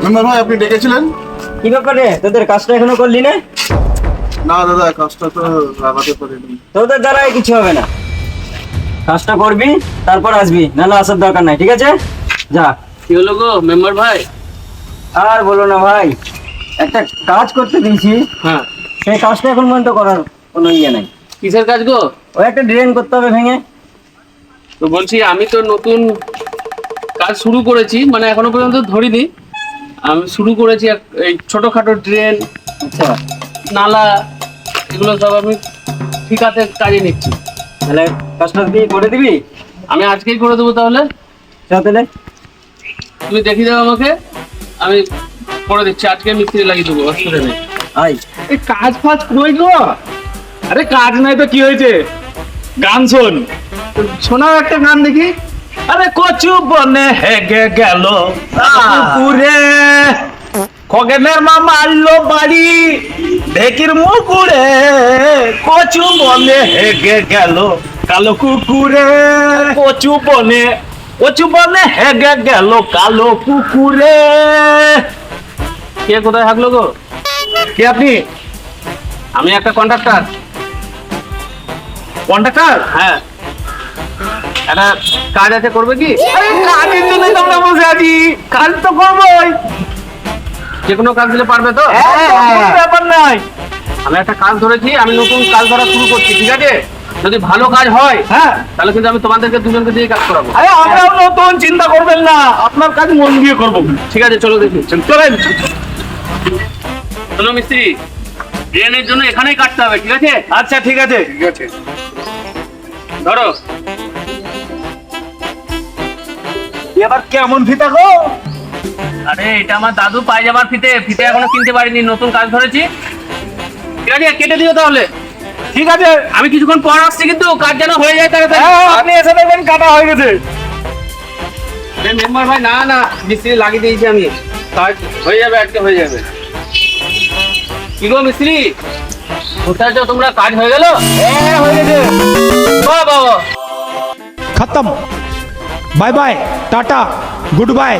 Member ভাই আপনি ডেকেছিলেন? কি ব্যাপারে তোদের কাজটা এখনো করলি না? না দাদা, কাজটা তো লাগাতে পারিনি। তোদের দ্বারাই কিছু হবে না, কাজটা করবি তারপর আসবি, নাহলে আসার দরকার নাই, ঠিক আছে? যা। কি হলো গো মেম্বার ভাই? আর বলো না ভাই, একটা কাজ করতে দিয়েছি, হ্যাঁ, সেই কাজটা এখন পর্যন্ত করার কোনো ইয়ে নাই। কিসের কাজ গো? ওই একটা ড্রেন করতে হবে ভেঙে। তো বলছি আমি তো নতুন কাজ শুরু করেছি, মানে এখনো পর্যন্ত ধরিনি। আমি শুরু করেছি এই ছোটখাটো ড্রেন, আচ্ছা, নালা, এগুলো সব আমি ঠিকাতে কাজে নিচ্ছি। তাহলে কাজটা দিয়ে করে দিবি? আমি আজকেই করে দেবো তাহলে। চল তাহলে। তুমি দেখিয়ে দাও আমাকে, আমি করে দিচ্ছি। আজকে মিস্ত্রি লাগিয়ে দেবো, অসুবিধা নেই। আয়। এই কাজ ফাজ কই গো? আরে কাজ নাই তো কি হয়েছে, গান শোন, শোনাও একটা গান দেখি। আরে কচু বনে হেগে গেল পুকুরে, খগেনের মা মারলো বাড়ি ঢেকির মুকুরে, কচু বনে হেগে গেল কালো কুকুরে, কচু বনে হেগে গেল কালো কুকুরে। কে কোথায় থাকলো গো? কে আপনি? আমি একটা কন্ট্রাক্টর। কন্ট্রাক্টর? হ্যাঁ, একটা কাজ আছে, করবে কি? আরে কাজের জন্য তো আমরা বসে আছি, কাজ তো করবোই। যে কোনো কাজ দিলে পারবে তো? কোনো ব্যাপার নাই। আমি একটা কাজ ধরেছি, আমি নতুন কাজ ধরা শুরু করছি, ঠিক আছে? যদি ভালো কাজ হয় হ্যাঁ, তাহলে কিন্তু আমি তোমাদেরকে দুজনকে দিয়ে কাজ করাবো। আরে আমরাও নতুন, চিন্তা করবেন না, আপনার কাজ মন দিয়ে করবো। ঠিক আছে, চলো দেখি। চলেন। শোনো মিস্ত্রি, ড্রেনের জন্য এখানেই কাটতে হবে, ঠিক আছে? আচ্ছা ঠিক আছে। ঠিক আছে। ধরো। এবার কেমন ফিতা গো? আরে এটা আমার দাদু পায়ে যাবার ফিতে, ফিতে এখনো কিনতে পারিনি, নতুন কাজ ধরেছি। ঠিক আছে, কেটে দিও তাহলে। ঠিক আছে, আমি কিছুক্ষণ পর আসছি, কিন্তু কাজ যেন হয়ে যায় তাড়াতাড়ি। হ্যাঁ, আপনি এসে দেখবেন কাটা হয়ে গেছে। আরে মেম্বার ভাই, না না, মিস্ত্রি লাগিয়ে দিয়েছি আমি, কাজ হয়ে যাবে, আজকে হয়ে যাবে। কি গো মিস্ত্রি, কোথায় আছো তোমরা? কাজ হয়ে গেল? হ্যাঁ হয়ে গেছে। বাহ বাহ। खत्म। Bye bye, tata, good bye.